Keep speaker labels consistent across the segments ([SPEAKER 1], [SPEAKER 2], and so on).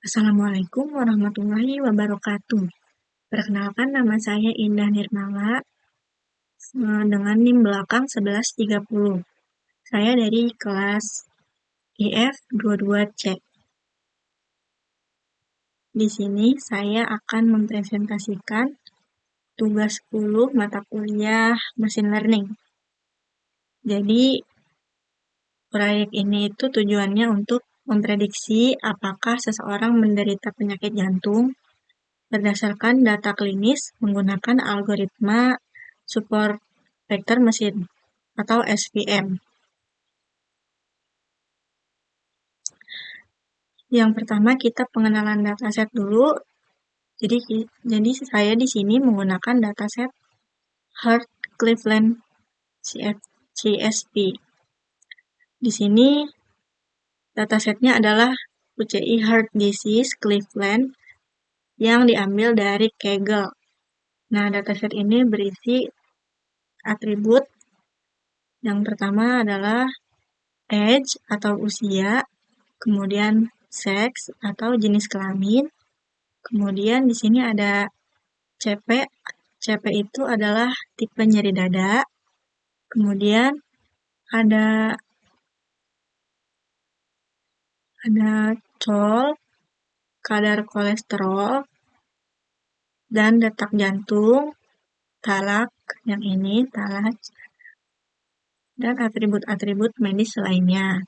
[SPEAKER 1] Assalamualaikum warahmatullahi wabarakatuh. Perkenalkan nama saya Indah Nirmala dengan NIM belakang 1130. Saya dari kelas IF 22C. Di sini saya akan mempresentasikan tugas 10 mata kuliah Machine Learning. Jadi, proyek ini itu tujuannya untuk memprediksi apakah seseorang menderita penyakit jantung berdasarkan data klinis menggunakan algoritma support vector machine atau SVM. Yang pertama kita pengenalan dataset dulu. Jadi saya di sini menggunakan dataset Heart Cleveland CSP. Di sini datasetnya adalah UCI Heart Disease Cleveland yang diambil dari Kaggle. Nah, dataset ini berisi atribut. Yang pertama adalah age atau usia, kemudian seks atau jenis kelamin, kemudian di sini ada CP. CP itu adalah tipe nyeri dada, kemudian ada col, kadar kolesterol, dan detak jantung, talak, yang ini talak, dan atribut-atribut medis lainnya.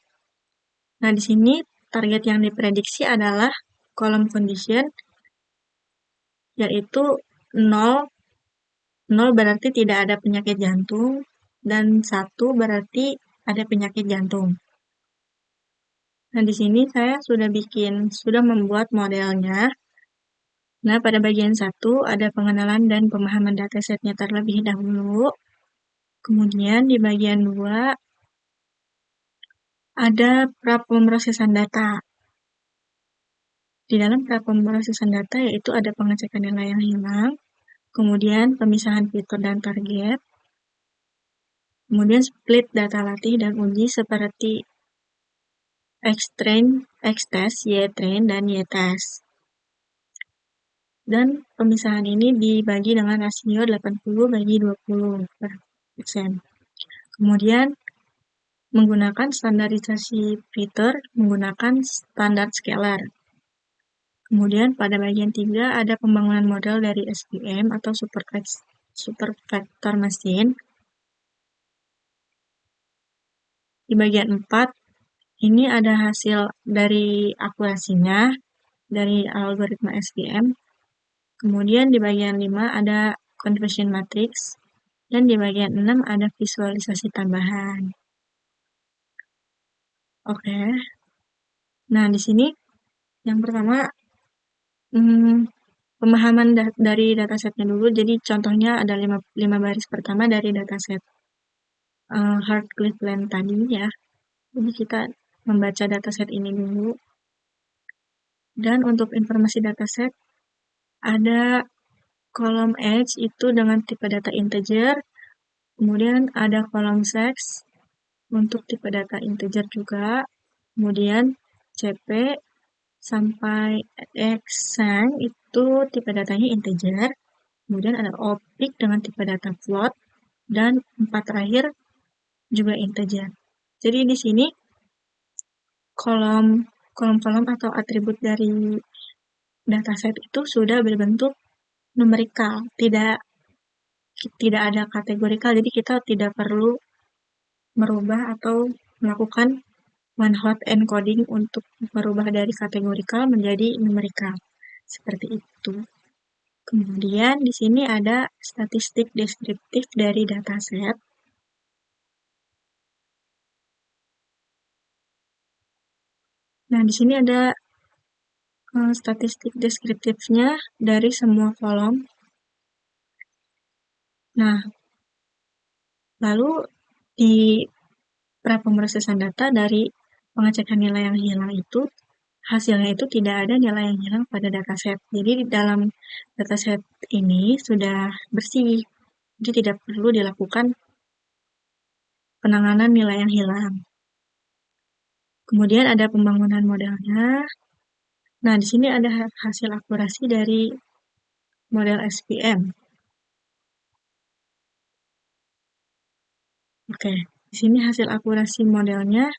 [SPEAKER 1] Nah, di sini target yang diprediksi adalah kolom condition, yaitu 0, 0 berarti tidak ada penyakit jantung, dan 1 berarti ada penyakit jantung. Nah, di sini saya sudah membuat modelnya. Nah, pada bagian 1 ada pengenalan dan pemahaman datasetnya terlebih dahulu. Kemudian di bagian 2 ada prapemrosesan data. Di dalam prapemrosesan data yaitu ada pengecekan nilai yang hilang, kemudian pemisahan fitur dan target, kemudian split data latih dan uji seperti X-train, X-test, Y-train, dan Y-test. Dan pemisahan ini dibagi dengan rasio 80/20%. Kemudian menggunakan standarisasi fitur menggunakan standar scalar. Kemudian pada bagian 3 ada pembangunan model dari SVM atau super vector machine. Di bagian 4 ini ada hasil dari akurasinya dari algoritma SVM. Kemudian di bagian 5 ada conversion matrix, dan di bagian 6 ada visualisasi tambahan. Oke. Nah, di sini yang pertama pemahaman dari datasetnya dulu. Jadi contohnya ada 5 baris pertama dari dataset Heart Cleveland tadi ya. Jadi kita membaca dataset ini dulu. Dan untuk informasi dataset ada kolom age itu dengan tipe data integer, kemudian ada kolom sex untuk tipe data integer juga, kemudian CP sampai Xang itu tipe datanya integer, kemudian ada opik dengan tipe data float, dan 4 terakhir juga integer. Jadi di sini kolom-kolom atau atribut dari dataset itu sudah berbentuk numerikal, tidak ada kategorikal, jadi kita tidak perlu merubah atau melakukan one hot encoding untuk merubah dari kategorikal menjadi numerikal. Seperti itu. Kemudian di sini ada statistik deskriptif dari dataset. Nah, di sini ada statistik deskriptifnya dari semua kolom. Nah, lalu di prapemrosesan data dari pengecekan nilai yang hilang itu, hasilnya itu tidak ada nilai yang hilang pada dataset. Jadi di dalam dataset ini sudah bersih, jadi tidak perlu dilakukan penanganan nilai yang hilang. Kemudian ada pembangunan modelnya. Nah, di sini ada hasil akurasi dari model SPM. Oke, di sini hasil akurasi modelnya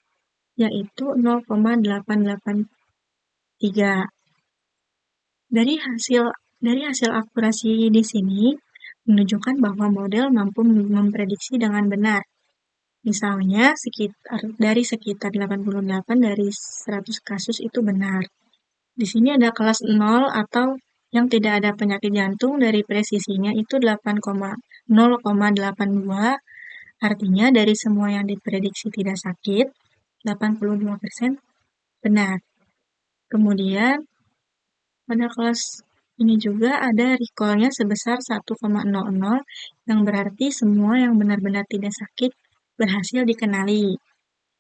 [SPEAKER 1] yaitu 0,883. Dari hasil akurasi di sini menunjukkan bahwa model mampu memprediksi dengan benar. Misalnya dari sekitar 88 dari 100 kasus itu benar. Di sini ada kelas 0 atau yang tidak ada penyakit jantung dari presisinya itu 0,82, artinya dari semua yang diprediksi tidak sakit, 82% benar. Kemudian pada kelas ini juga ada recall-nya sebesar 1,00, yang berarti semua yang benar-benar tidak sakit berhasil dikenali.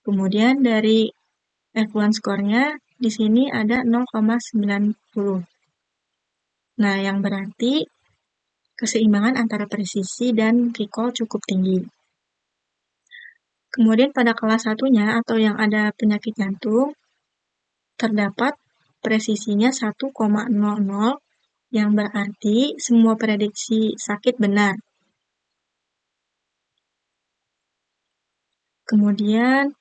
[SPEAKER 1] Kemudian dari F1 score-nya di sini ada 0,90. Nah, yang berarti keseimbangan antara presisi dan recall cukup tinggi. Kemudian pada kelas satunya atau yang ada penyakit jantung, terdapat presisinya 1,00, yang berarti semua prediksi sakit benar. Kemudian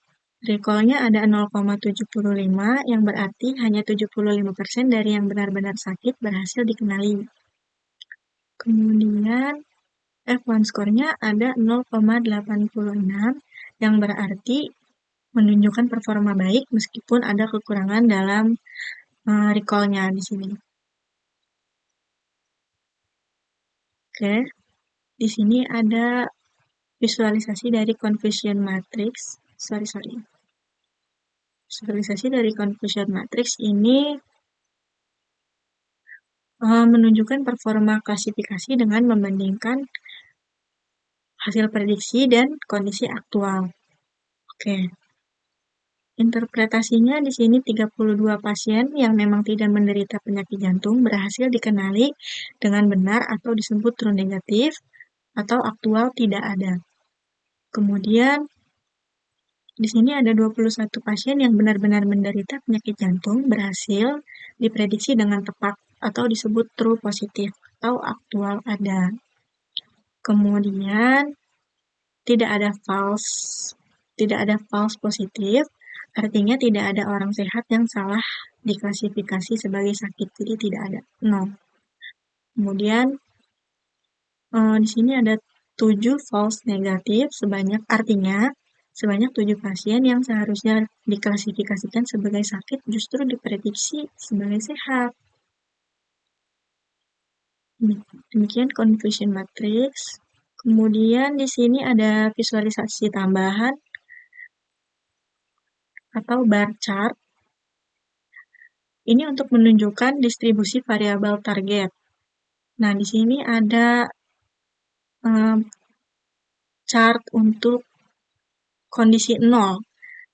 [SPEAKER 1] recall-nya ada 0,75, yang berarti hanya 75% dari yang benar-benar sakit berhasil dikenali. Kemudian F1 score-nya ada 0,86, yang berarti menunjukkan performa baik meskipun ada kekurangan dalam recall-nya di sini. Oke, di sini ada visualisasi dari confusion matrix. Visualisasi dari confusion matrix ini menunjukkan performa klasifikasi dengan membandingkan hasil prediksi dan kondisi aktual. Oke. Interpretasinya di sini 32 pasien yang memang tidak menderita penyakit jantung berhasil dikenali dengan benar atau disebut true negatif atau aktual tidak ada. Kemudian di sini ada 21 pasien yang benar-benar menderita penyakit jantung berhasil diprediksi dengan tepat atau disebut true positif atau aktual ada. Kemudian tidak ada false positif, artinya tidak ada orang sehat yang salah diklasifikasi sebagai sakit, jadi tidak ada, 0. Kemudian di sini ada 7 false negatif, artinya sebanyak 7 pasien yang seharusnya diklasifikasikan sebagai sakit justru diprediksi sebagai sehat. Demikian confusion matrix. Kemudian di sini ada visualisasi tambahan atau bar chart. Ini untuk menunjukkan distribusi variabel target. Nah, di sini ada chart untuk kondisi 0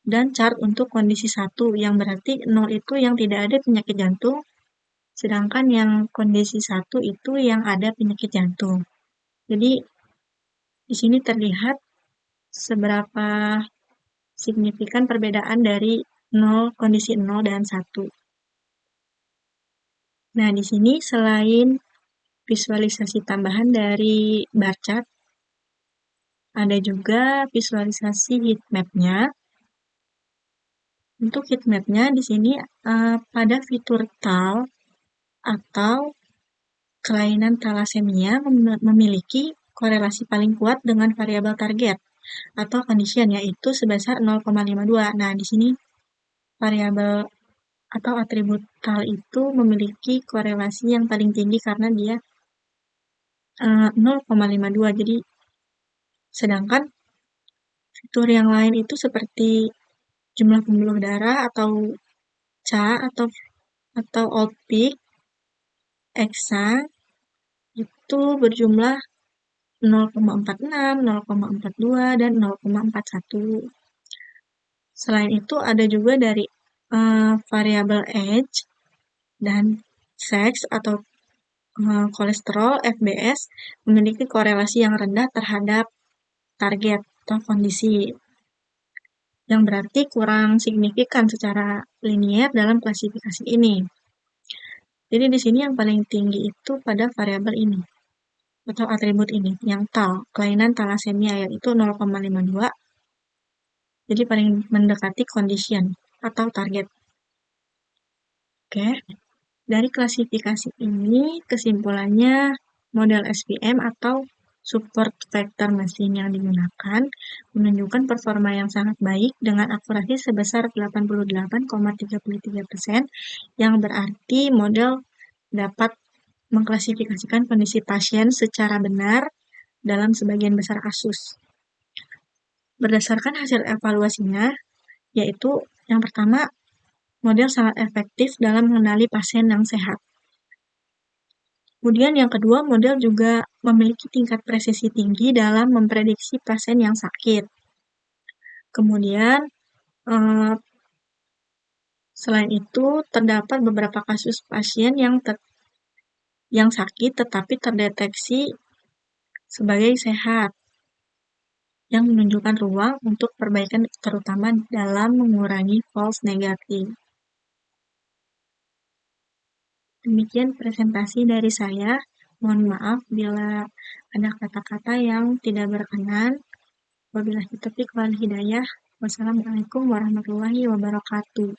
[SPEAKER 1] dan chart untuk kondisi 1, yang berarti 0 itu yang tidak ada penyakit jantung, sedangkan yang kondisi 1 itu yang ada penyakit jantung. Jadi, di sini terlihat seberapa signifikan perbedaan dari kondisi 0 dan 1. Nah, di sini selain visualisasi tambahan dari bar chart, ada juga visualisasi heat map-nya. Untuk heat map-nya di sini pada fitur TAL atau kelainan thalassemia memiliki korelasi paling kuat dengan variabel target atau condition, yaitu sebesar 0,52. Nah, di sini variabel atau atribut TAL itu memiliki korelasi yang paling tinggi karena dia 0,52. Jadi, sedangkan fitur yang lain itu seperti jumlah pembuluh darah atau CA atau outpeak, EXA itu berjumlah 0,46, 0,42, dan 0,41. Selain itu ada juga dari variabel age dan sex atau kolesterol FBS memiliki korelasi yang rendah terhadap target atau kondisi, yang berarti kurang signifikan secara linier dalam klasifikasi ini. Jadi di sini yang paling tinggi itu pada variabel ini atau atribut ini, yang TAL, kelainan talasemia, yaitu 0,52. Jadi paling mendekati condition atau target. Oke, dari klasifikasi ini kesimpulannya model SPM atau support vector mesin yang digunakan menunjukkan performa yang sangat baik dengan akurasi sebesar 88,33%, yang berarti model dapat mengklasifikasikan kondisi pasien secara benar dalam sebagian besar kasus. Berdasarkan hasil evaluasinya, yaitu yang pertama, model sangat efektif dalam mengenali pasien yang sehat. Kemudian yang kedua, model juga memiliki tingkat presisi tinggi dalam memprediksi pasien yang sakit. Kemudian, selain itu, terdapat beberapa kasus pasien yang sakit tetapi terdeteksi sebagai sehat, yang menunjukkan ruang untuk perbaikan terutama dalam mengurangi false negatif. Demikian presentasi dari saya. Mohon maaf bila ada kata-kata yang tidak berkenan. Wabillahi taufiq wal hidayah. Wassalamualaikum warahmatullahi wabarakatuh.